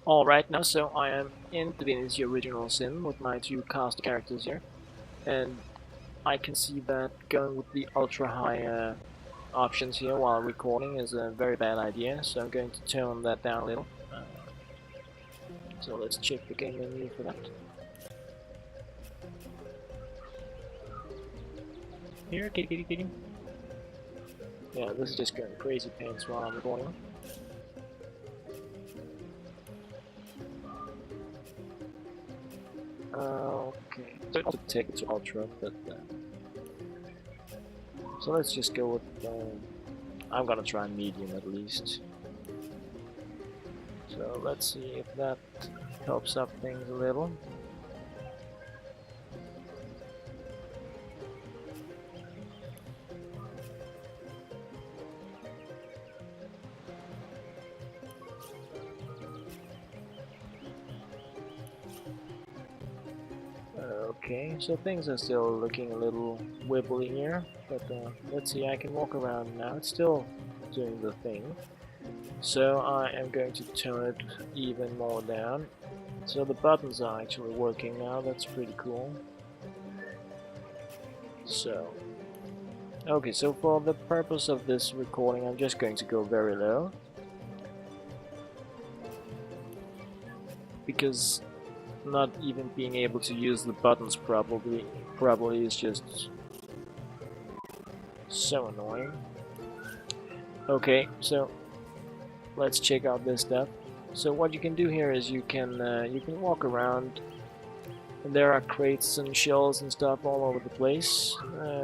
Alright, now so I am in Divinity Original Sin with my two cast characters here, and I can see that going with the ultra high options here while recording is a very bad idea, so I'm going to tone that down a little. So let's check the game menu for that. Here, kitty kitty kitty. Yeah, this is just going crazy pants while I'm recording. Okay, so I'll take it to ultra, but so let's just go with. I'm gonna try medium at least. So let's see if that helps up things a little. Okay, so things are still looking a little wibbly here, but let's see, I can walk around now. It's still doing the thing. So I am going to tone it even more down. So the buttons are actually working now, that's pretty cool. So, okay, so for the purpose of this recording, I'm just going to go very low. Because not even being able to use the buttons probably is just so annoying. Okay, so let's check out this stuff. So what you can do here is you can walk around, and there are crates and shells and stuff all over the place.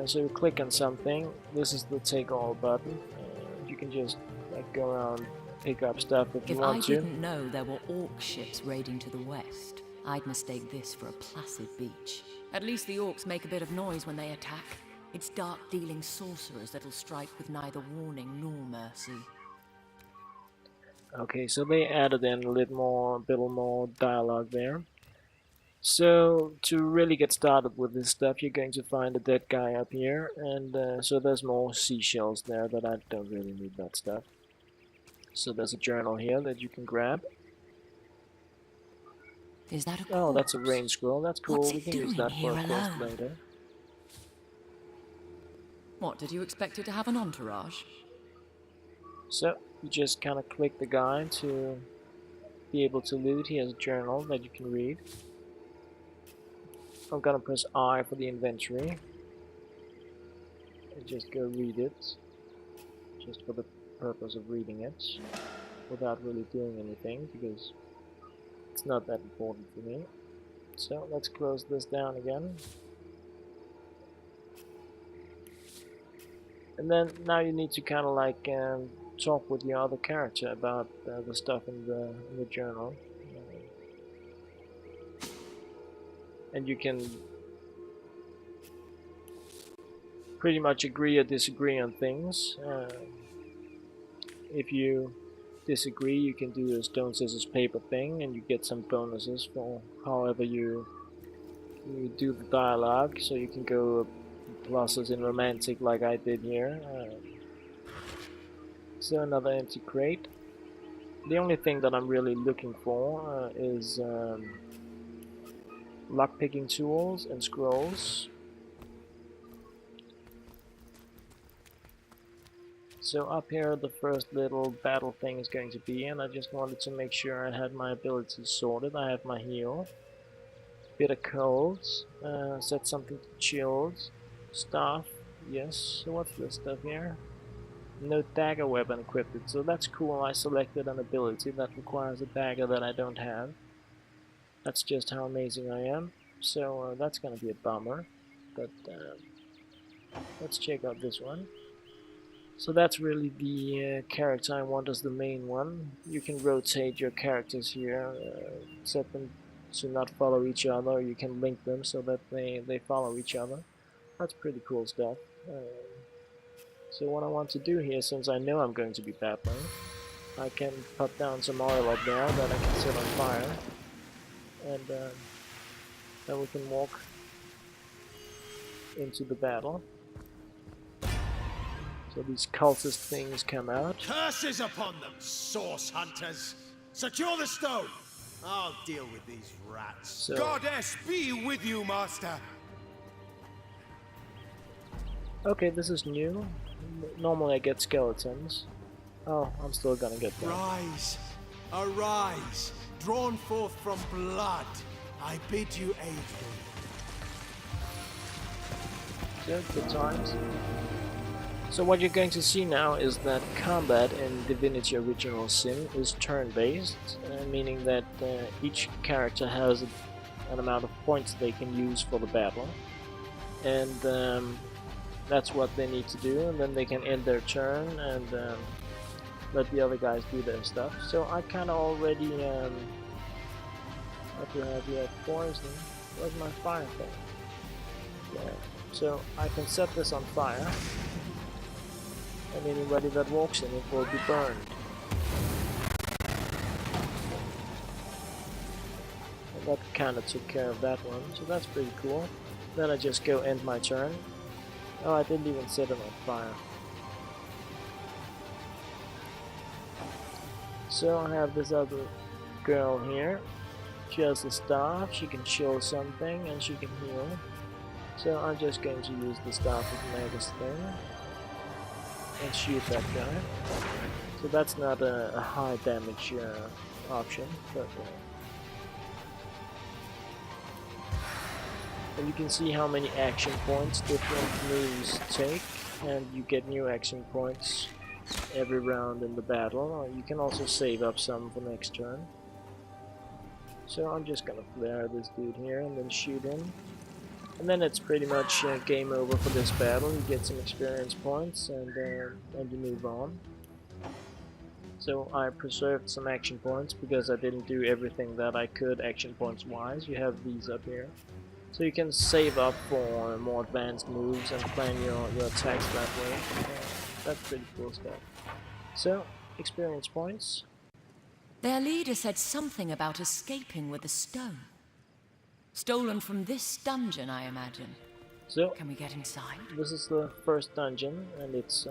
So you click on something. This is the take all button. You can just like go around, pick up stuff if you want to. If I didn't know there were orc ships raiding to the west, I'd mistake this for a placid beach. At least the orcs make a bit of noise when they attack. It's dark-dealing sorcerers that'll strike with neither warning nor mercy. Okay, so they added in a bit more dialogue there. So to really get started with this stuff, you're going to find a dead guy up here, and so there's more seashells there, but I don't really need that stuff. So there's a journal here that you can grab. Is that a corpse? Oh, that's a rain scroll. That's cool. What's We it can use doing that for here a quest alone? later. What, did you expect it to have an entourage? So you just kind of click the guy to be able to loot. He has a journal that you can read. I'm gonna press I for the inventory and just go read it, just for the purpose of reading it, without really doing anything, because it's not that important for me. So let's close this down again. And then now you need to kind of like talk with your other character about the stuff in the journal. And you can pretty much agree or disagree on things. If you disagree, you can do a stone, scissors, paper thing, and you get some bonuses for however you do the dialogue. So you can go pluses in romantic like I did here. So another empty crate. The only thing that I'm really looking for is lockpicking tools and scrolls. So up here the first little battle thing is going to be, and I just wanted to make sure I had my abilities sorted. I have my heal, bit of cold, set something to chilled, staff, yes. So what's this stuff here? No dagger weapon equipped, so that's cool. I selected an ability that requires a dagger that I don't have. That's just how amazing I am. So that's gonna be a bummer, but let's check out this one. So that's really the character I want as the main one. You can rotate your characters here, set them to not follow each other, or you can link them so that they follow each other. That's pretty cool stuff. So what I want to do here, since I know I'm going to be battling, I can put down some oil up there that I can set on fire, and then we can walk into the battle. So these cultist things come out. Curses upon them, source hunters! Secure the stone! I'll deal with these rats. So, Goddess be with you, master. okay, this is new. Normally I get skeletons. Oh, I'm still gonna get that. Rise, arise, drawn forth from blood. I bid you aid. Good times. So what you're going to see now is that combat in Divinity Original Sin is turn-based, meaning that each character has an amount of points they can use for the battle, and that's what they need to do, and then they can end their turn and let the other guys do their stuff. So I kind of already what do I have here? Poison. Where's my fire thing? Yeah. So I can set this on fire, and anybody that walks in it will be burned. And that kind of took care of that one, so that's pretty cool. Then I just go end my turn. Oh, I didn't even set it on fire. So I have this other girl here. She has the staff, she can chill something, and she can heal. So I'm just going to use the staff with Magus thing and shoot that guy. So that's not a high damage option, but and you can see how many action points different moves take, and you get new action points every round in the battle. You can also save up some for next turn. So I'm just gonna flare this dude here and then shoot him. And then it's pretty much game over for this battle. You get some experience points and you move on. So I preserved some action points because I didn't do everything that I could action points wise. You have these up here. So you can save up for more advanced moves and plan your attacks that way. That's pretty cool stuff. So, experience points. Their leader said something about escaping with a stone. Stolen from this dungeon, I imagine. So, can we get inside? This is the first dungeon, and it's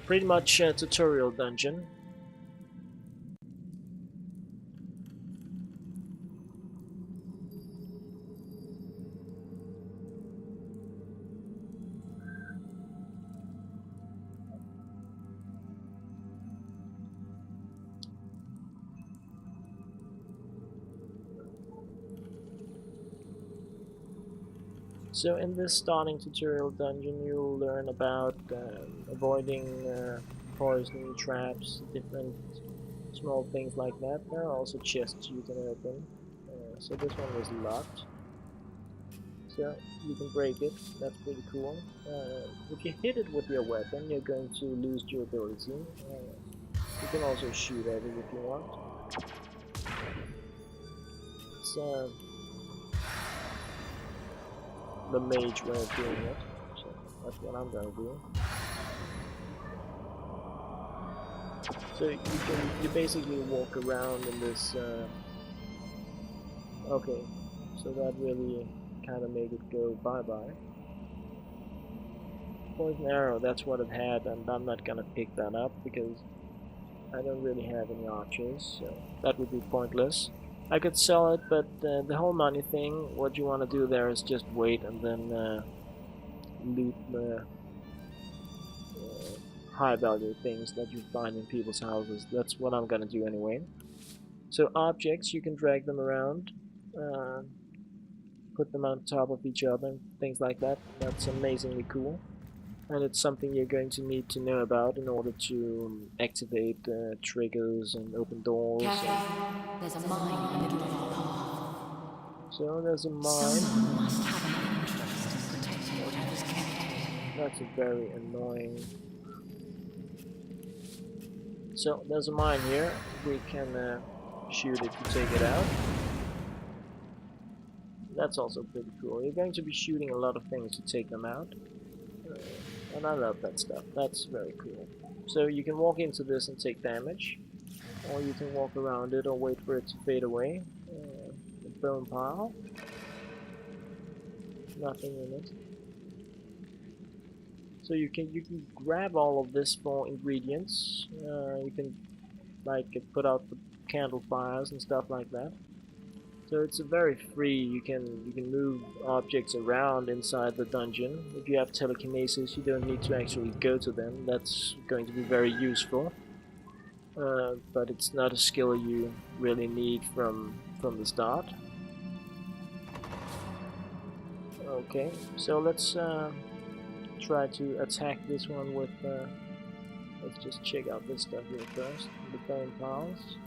pretty much a tutorial dungeon. So in this starting tutorial dungeon you'll learn about avoiding poison, traps, different small things like that. There are also chests you can open. So this one was locked. So you can break it, that's pretty cool. If you hit it with your weapon you're going to lose durability. You can also shoot at it if you want. It's the mage way of doing it, so that's what I'm gonna do. So you basically walk around in this okay, so that really kind of made it go bye-bye. Poison arrow, that's what it had, and I'm not gonna pick that up because I don't really have any archers, so that would be pointless. I could sell it, but the whole money thing, what you want to do there is just wait and then loot the high value things that you find in people's houses. That's what I'm gonna do anyway. So objects, you can drag them around, put them on top of each other, things like that. That's amazingly cool. And it's something you're going to need to know about in order to activate triggers and open doors. There's a mine in the middle of our path. So there's a mine. Someone must have an interest in protecting whatever's kept here. That's a very annoying. So there's a mine here. We can shoot it to take it out. That's also pretty cool. You're going to be shooting a lot of things to take them out. And I love that stuff. That's very cool. So you can walk into this and take damage, or you can walk around it or wait for it to fade away. The bone pile. Nothing in it. So you can grab all of this for ingredients. You can like put out the candle fires and stuff like that. So it's a very free. You can move objects around inside the dungeon. If you have telekinesis, you don't need to actually go to them. That's going to be very useful. But it's not a skill you really need from the start. Okay, so let's try to attack this one with. Let's just check out this stuff here first. The bone piles.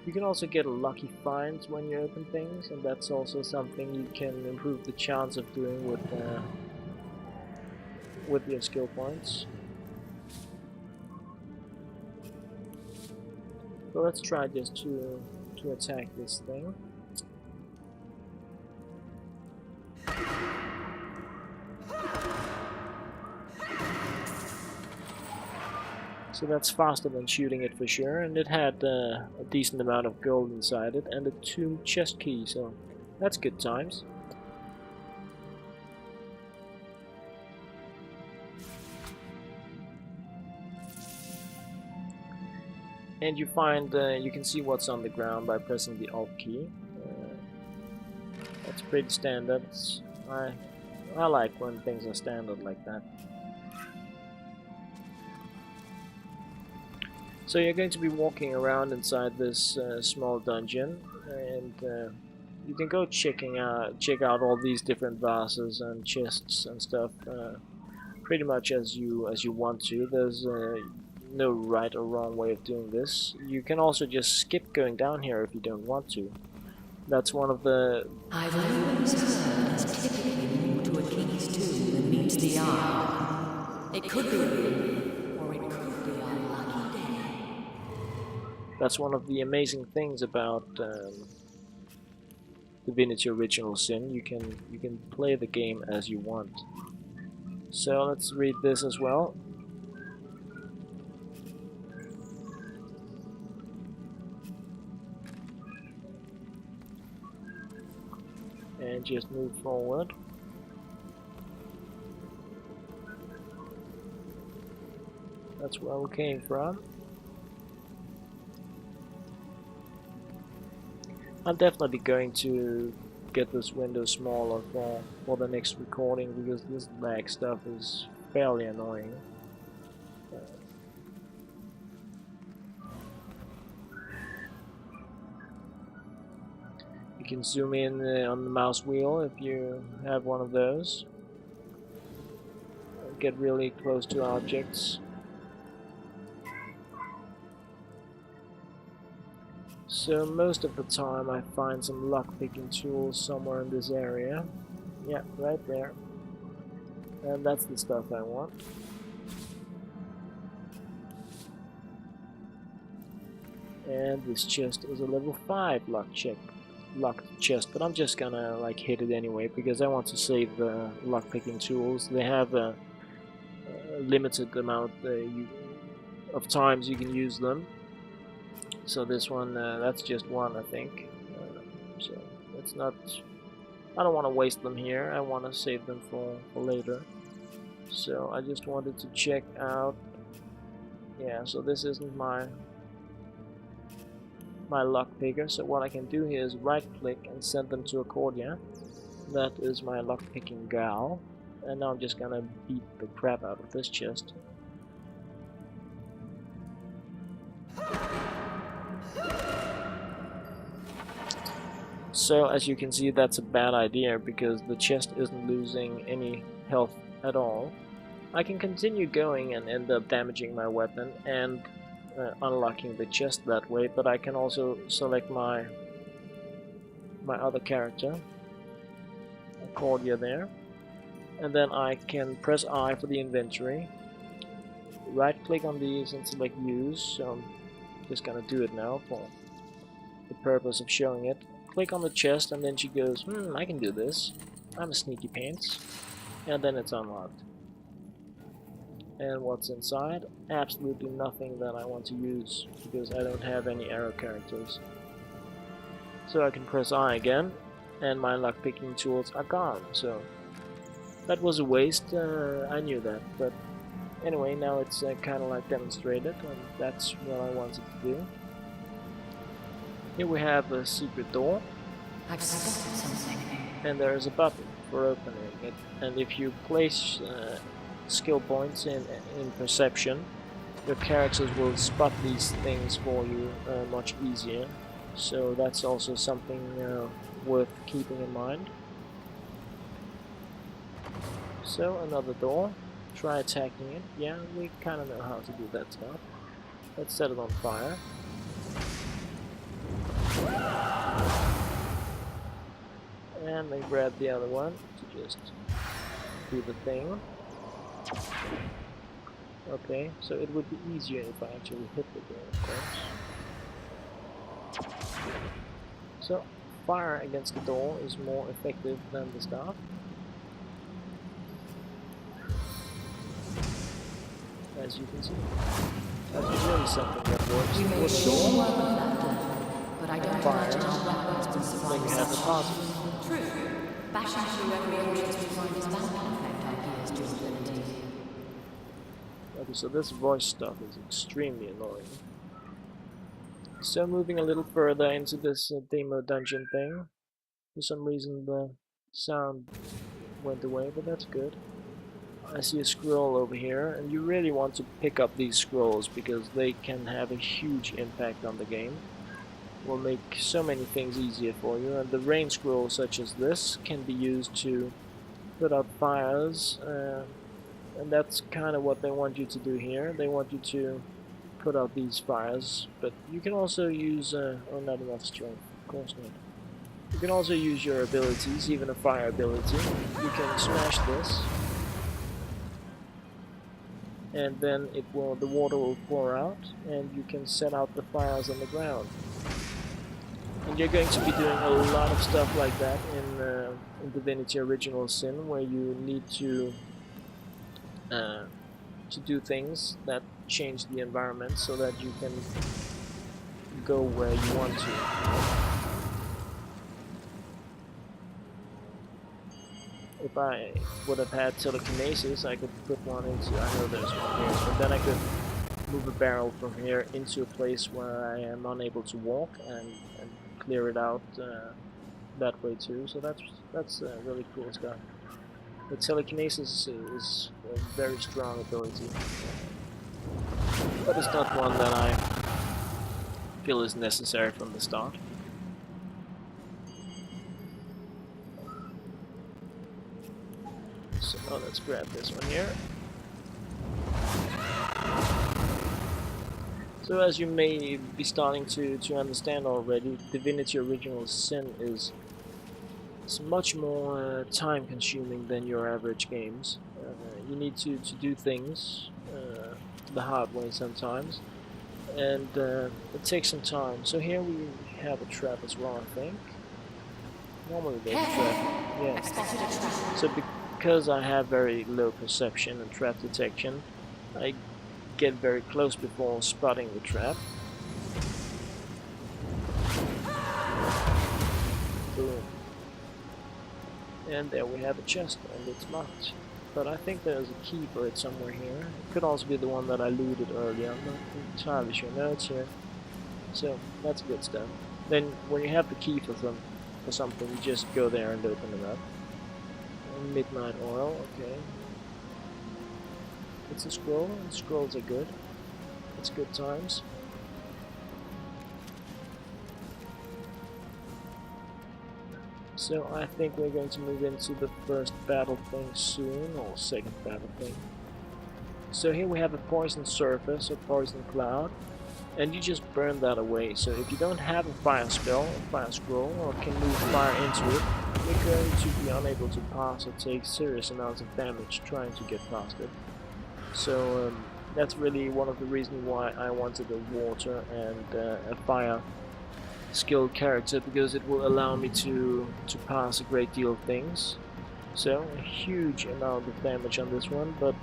You can also get lucky finds when you open things, and that's also something you can improve the chance of doing with your skill points. So let's try just to attack this thing. So that's faster than shooting it for sure, and it had a decent amount of gold inside it and a 2 chest key, so that's good times. And you find you can see what's on the ground by pressing the Alt key. That's pretty standard. I like when things are standard like that. So you're going to be walking around inside this small dungeon, and you can go check out all these different vases and chests and stuff, pretty much as you want to. There's no right or wrong way of doing this. You can also just skip going down here if you don't want to. That's one of the. I've always heard it's typically more to a king's tomb than meets the eye. It could be a win, or it could be a lucky day. That's one of the amazing things about Divinity Original Sin. You can play the game as you want. So let's read this as well. And just move forward. That's where we came from. I'm definitely going to get this window smaller for the next recording, because this lag stuff is fairly annoying. You can zoom in on the mouse wheel if you have one of those. Get really close to objects. So most of the time I find some lockpicking tools somewhere in this area. Yeah, right there. And that's the stuff I want. And this chest is a level 5 locked chest, but I'm just gonna like hit it anyway because I want to save the lockpicking tools. They have a limited amount of times you can use them. So this one, that's just one, I think. So it's not. I don't want to waste them here. I want to save them for later. So I just wanted to check out. Yeah. So this isn't my lockpicker. So what I can do here is right-click and send them to Origina. That is my lockpicking gal. And now I'm just gonna beat the crap out of this chest. So as you can see, that's a bad idea because the chest isn't losing any health at all. I can continue going and end up damaging my weapon and unlocking the chest that way, but I can also select my other character, Cordia there, and then I can press I for the inventory, right click on these and select use. So I'm just gonna do it now for the purpose of showing it. Click on the chest and then she goes, I can do this, I'm a sneaky pants, and then it's unlocked. And what's inside? Absolutely nothing that I want to use because I don't have any arrow characters. So I can press I again and my lockpicking tools are gone. So that was a waste, I knew that, but Anyway, now it's kind of like demonstrated, and that's what I wanted to do. Here we have a secret door. I've spotted something. And there is a button for opening it. And if you place skill points in perception, your characters will spot these things for you much easier. So that's also something worth keeping in mind. So another door. Try attacking it. Yeah, we kind of know how to do that stuff. Let's set it on fire. And then grab the other one to just do the thing. Okay, so it would be easier if I actually hit the door, of course. So, fire against the door is more effective than the staff. As you can see. That's really something that works. We may sure work with that door, but I don't Fire. imagine our weapons will survive Then you have the such positive. True. Bashing through every entrance we find is bound to affect our gears durability. Okay, so this voice stuff is extremely annoying. So moving a little further into this demo dungeon thing. For some reason the sound went away, but that's good. I see a scroll over here, and you really want to pick up these scrolls because they can have a huge impact on the game. Will make so many things easier for you, and the rain scroll such as this can be used to put out fires, and that's kind of what they want you to do here. They want you to put out these fires, but you can also use oh, not enough strength, of course not. You can also use your abilities, even a fire ability. You can smash this, and then the water will pour out, and you can set out the fires on the ground. And you're going to be doing a lot of stuff like that in Divinity Original Sin, where you need to do things that change the environment so that you can go where you want to. If I would have had telekinesis, I could put one into, I know there's one here, but then I could move a barrel from here into a place where I am unable to walk and clear it out that way too. So that's really cool stuff. The telekinesis is a very strong ability, but it's not one that I feel is necessary from the start. So let's grab this one here. So as you may be starting to understand already, Divinity Original Sin is much more time-consuming than your average games. You need to do things the hard way sometimes, and it takes some time. So here we have a trap as well, I think. Normally there's a trap. Yeah. So because I have very low perception and trap detection, I get very close before spotting the trap. Boom. And there we have a chest, and it's locked. But I think there's a key for it somewhere here. It could also be the one that I looted earlier, I'm not entirely sure. No, it's here. So, that's good stuff. Then, when you have the key for something, you just go there and open it up. Midnight oil, okay. It's a scroll, and scrolls are good. It's good times. So I think we're going to move into the first battle thing soon, or second battle thing. So here we have a poison surface, or poison cloud, and you just burn that away. So if you don't have a fire spell, a fire scroll, or can move fire into it, you're going to be unable to pass or take serious amounts of damage trying to get past it. So that's really one of the reasons why I wanted a water and a fire skilled character, because it will allow me to pass a great deal of things. So a huge amount of damage on this one, but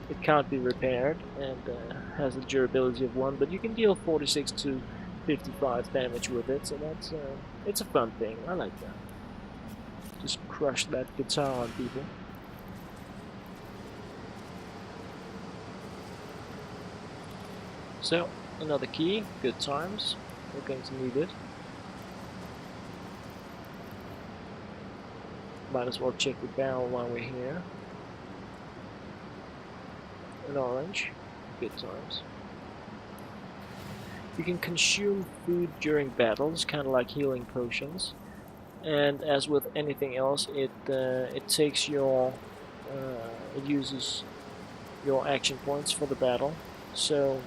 it can't be repaired and has a durability of 1, but you can deal 46 to 55 damage with it, so that's it's a fun thing. I like that. Just crush that guitar on people. So, another key, good times. We're going to need it. Might as well check the barrel while we're here. An orange, good times. You can consume food during battles, kind of like healing potions. And as with anything else, it takes your it uses your action points for the battle. So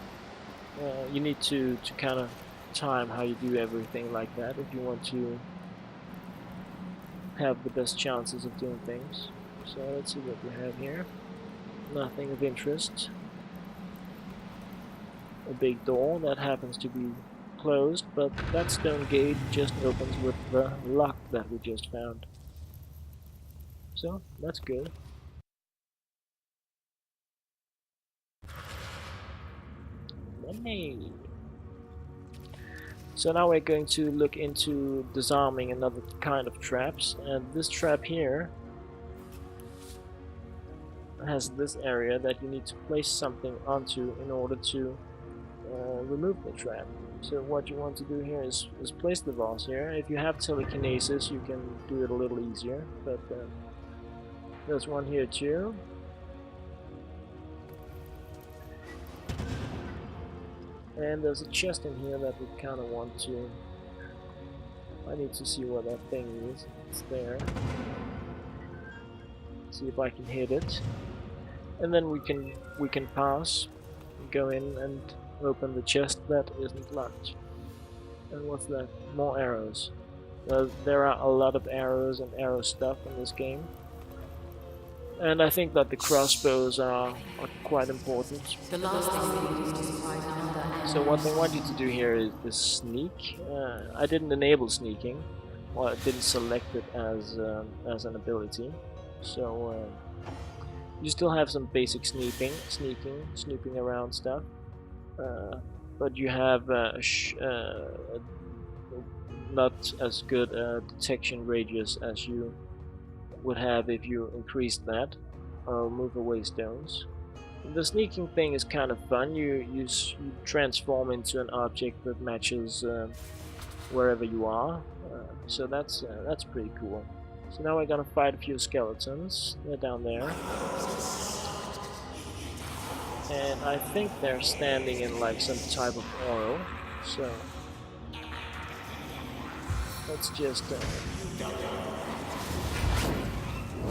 you need to kind of time how you do everything like that if you want to have the best chances of doing things. So let's see what we have here. Nothing of interest. A big door that happens to be closed, but that stone gate just opens with the lock that we just found. So that's good. Money. So now we're going to look into disarming another kind of traps, and this trap here has this area that you need to place something onto in order to remove the trap. So what you want to do here is place the vase here. If you have telekinesis, you can do it a little easier, but there's one here too. And there's a chest in here that we kind of want to... I need to see what that thing is. It's there. See if I can hit it. And then we can pass, go in and open the chest that isn't locked. And what's that? More arrows. There are a lot of arrows and arrow stuff in this game. And I think that the crossbows are quite important. The last thing we need is to surprise another. So one thing I want you to do here is sneak. I didn't enable sneaking, or I didn't select it as an ability. So you still have some basic snooping around stuff, but you have not as good a detection radius as you would have if you increased that or move away stones. The sneaking thing is kind of fun. You transform into an object that matches wherever you are, so that's pretty cool. So now we're gonna fight a few skeletons. They're down there, and I think they're standing in like some type of oil. So let's just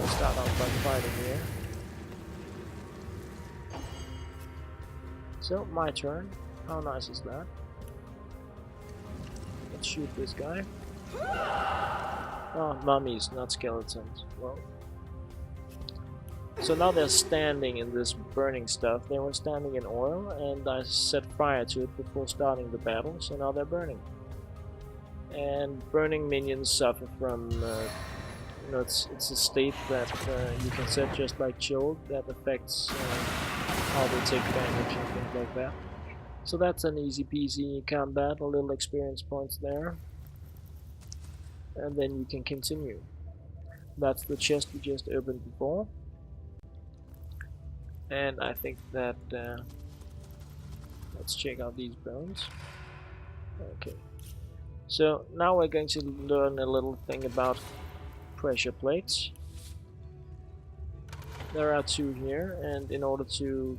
start off by fighting here. So, my turn. How nice is that? Let's shoot this guy. Oh, mummies, not skeletons. Well. So now they're standing in this burning stuff. They were standing in oil, and I set fire to it before starting the battle, so now they're burning. And burning minions suffer from... you know, it's a state that you can set just like chilled, that affects how they take damage and things like that. So that's an easy peasy combat, a little experience points there. And then you can continue. That's the chest we just opened before. And I think that, let's check out these bones. Okay. So now we're going to learn a little thing about pressure plates. There are two here, and in order to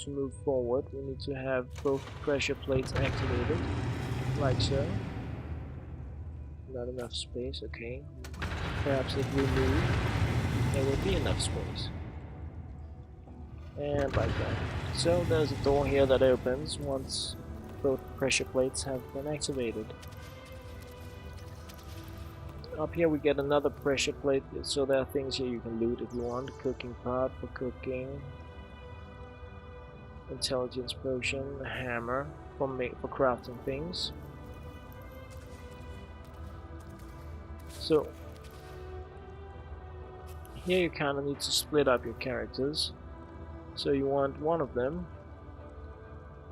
move forward, we need to have both pressure plates activated, like so. Not enough space, okay. Perhaps if we move, there will be enough space. And like that. So there's a door here that opens once both pressure plates have been activated. Up here we get another pressure plate, so there are things here you can loot if you want. Cooking pot for cooking, intelligence potion, a hammer for crafting things. So here you kind of need to split up your characters. So you want one of them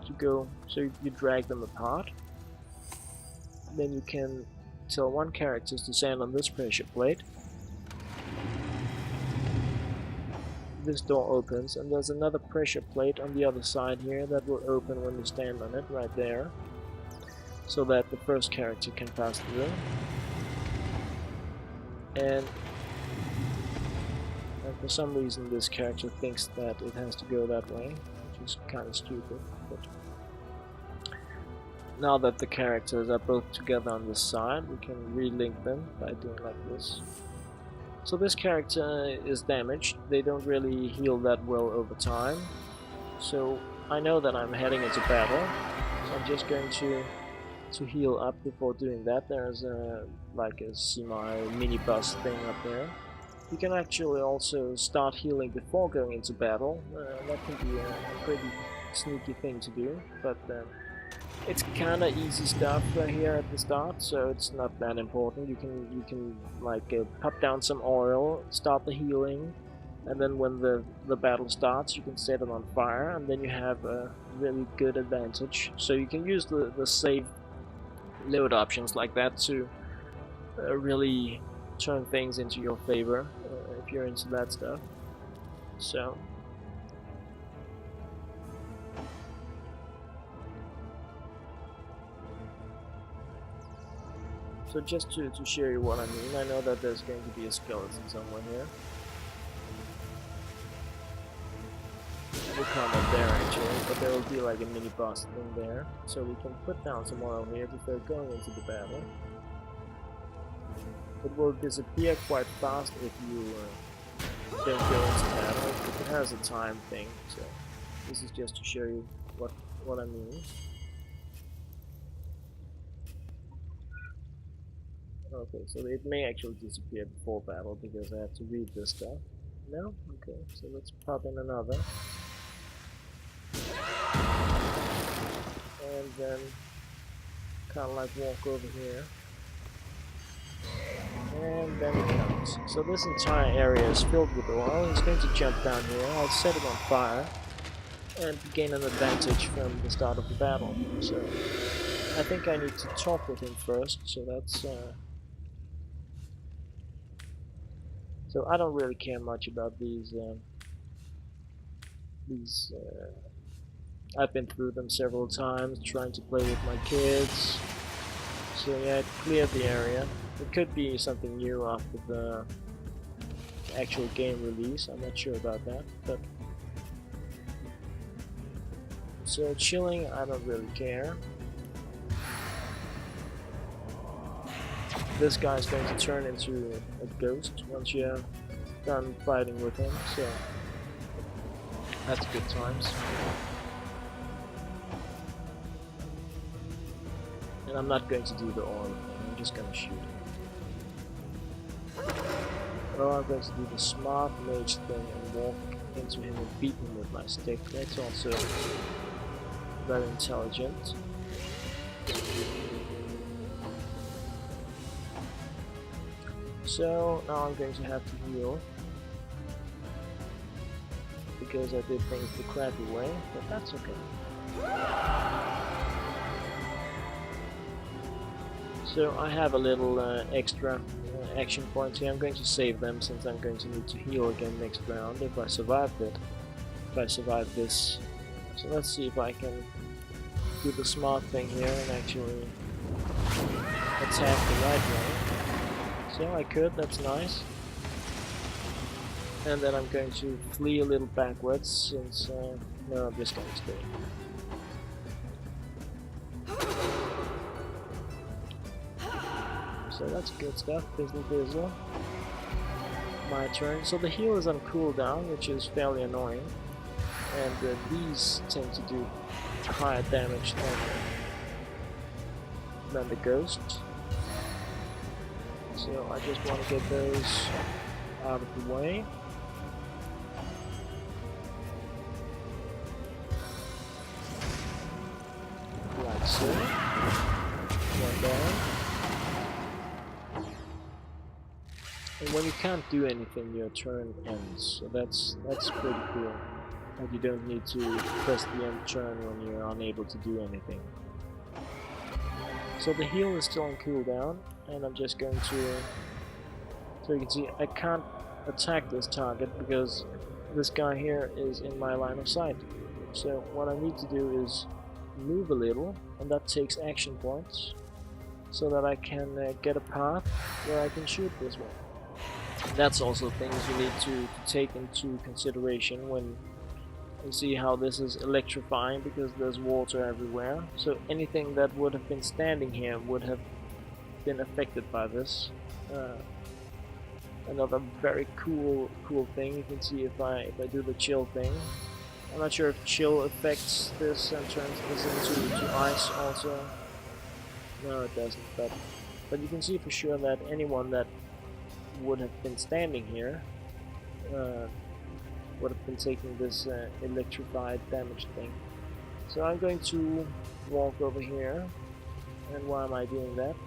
to go, so you drag them apart. Then you can tell one character to stand on this pressure plate. this door opens, and there's another pressure plate on the other side here that will open when you stand on it, right there, so that the first character can pass through. And for some reason this character thinks that it has to go that way, which is kind of stupid. But now that the characters are both together on this side, we can relink them by doing like this. So this character is damaged. They don't really heal that well over time. So I know that I'm heading into battle, so I'm just going to heal up before doing that. There's like a semi-mini boss thing up there. You can actually also start healing before going into battle. That can be a pretty sneaky thing to do, but it's kind of easy stuff here at the start, so it's not that important. You can like pop down some oil, start the healing, and then when the battle starts, you can set it on fire, and then you have a really good advantage. So you can use the save load options like that to really turn things into your favor if you're into that stuff. So just to show you what I mean, I know that there's going to be a skeleton somewhere here. We'll come up there actually, but there will be like a mini boss thing there. So we can put down some oil here before going into the battle. It will disappear quite fast if you don't go into battle. It has a time thing, so this is just to show you what I mean. Okay, so it may actually disappear before battle because I have to read this stuff. No? Okay, so let's pop in another. And then kind of like walk over here. And then it comes. So this entire area is filled with oil. He's going to jump down here. I'll set it on fire and gain an advantage from the start of the battle. So I think I need to talk with him first. So that's so I don't really care much about these. I've been through them several times, trying to play with my kids. So yeah, it cleared the area. It could be something new after the actual game release. I'm not sure about that, but so chilling, I don't really care. This guy's going to turn into a ghost once you're done fighting with him, so that's good times. And I'm not going to do the oil thing, I'm just going to shoot him. Or I'm going to do the smart mage thing and walk into him and beat him with my stick. That's also very intelligent. So now I'm going to have to heal because I did things the crappy way, but that's okay. So I have a little extra action points here. I'm going to save them since I'm going to need to heal again next round if I survive it. If I survive this. So let's see if I can do the smart thing here and actually attack the right way. So I could, that's nice. And then I'm going to flee a little backwards since, no, I'm just going to stay. So that's good stuff, bizzle bizzle. My turn. So the heal is on cooldown, which is fairly annoying. And these tend to do higher damage than the ghosts. So I just want to get those out of the way. Like so. One down. And when you can't do anything, your turn ends. So that's pretty cool. And you don't need to press the end turn when you're unable to do anything. So the heal is still on cooldown, and I'm just going to... So you can see I can't attack this target because this guy here is in my line of sight. So what I need to do is move a little, and that takes action points, so that I can get a path where I can shoot this one. That's also things you need to take into consideration when you see how this is electrifying, because there's water everywhere. So anything that would have been standing here would have been affected by this. Another very cool thing you can see if I do the chill thing. I'm not sure if chill affects this and turns this into ice also. No, it doesn't. But you can see for sure that anyone that would have been standing here would have been taking this electrified damage thing. So I'm going to walk over here. And why am I doing that?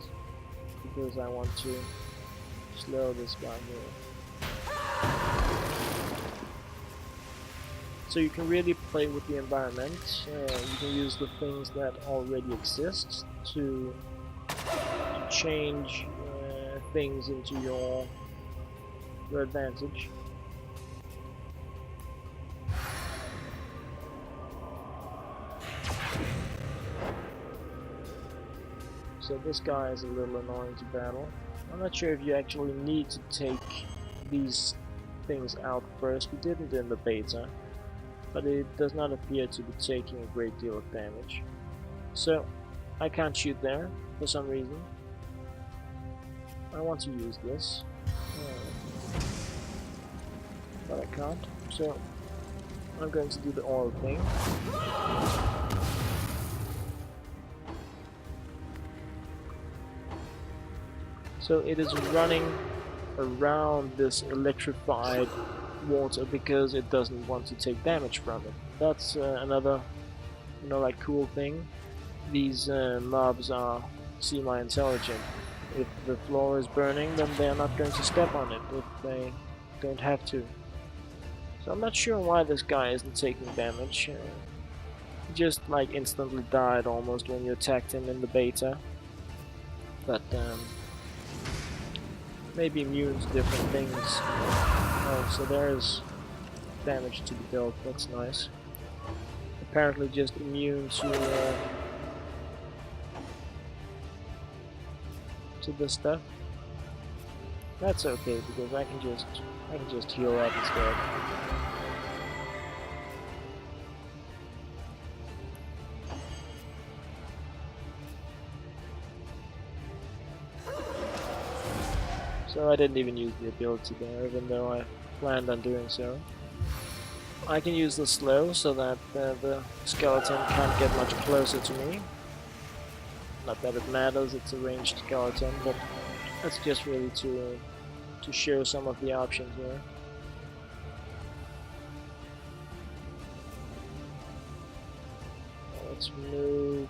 Because I want to slow this guy here. So you can really play with the environment. You can use the things that already exist to change things into your advantage. So this guy is a little annoying to battle. I'm not sure if you actually need to take these things out first. We didn't in the beta, but it does not appear to be taking a great deal of damage. So I can't shoot there for some reason. I want to use this, but I can't. So I'm going to do the oil thing. So it is running around this electrified water because it doesn't want to take damage from it. That's another, like cool thing. These mobs are semi-intelligent. If the floor is burning, then they're not going to step on it if they don't have to. So I'm not sure why this guy isn't taking damage. He just like instantly died almost when you attacked him in the beta. But maybe immune to different things. Oh, so there's damage to be dealt. That's nice. Apparently just immune to this stuff. That's okay because I can just heal up instead. So I didn't even use the ability there, even though I planned on doing so. I can use the slow so that the skeleton can't get much closer to me. Not that it matters, it's a ranged skeleton, but that's just really to show some of the options here. Let's move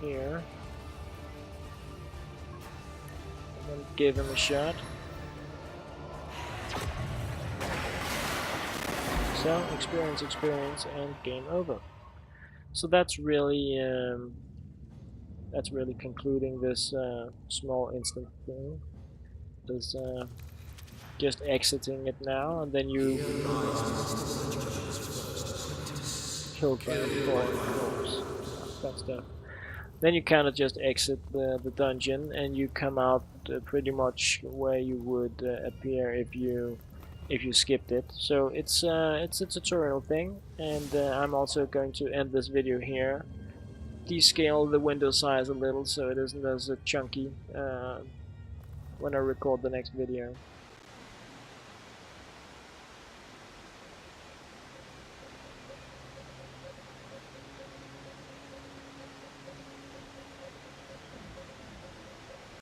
here. And give him a shot. So, experience, and game over. So that's really concluding this small instant thing. Is just exiting it now, and then you killed by a falling corpse. That stuff. Then you kind of just exit the dungeon, and you come out pretty much where you would appear if you skipped it. So it's a tutorial thing, and I'm also going to end this video here. Descale the window size a little so it isn't as chunky when I record the next video.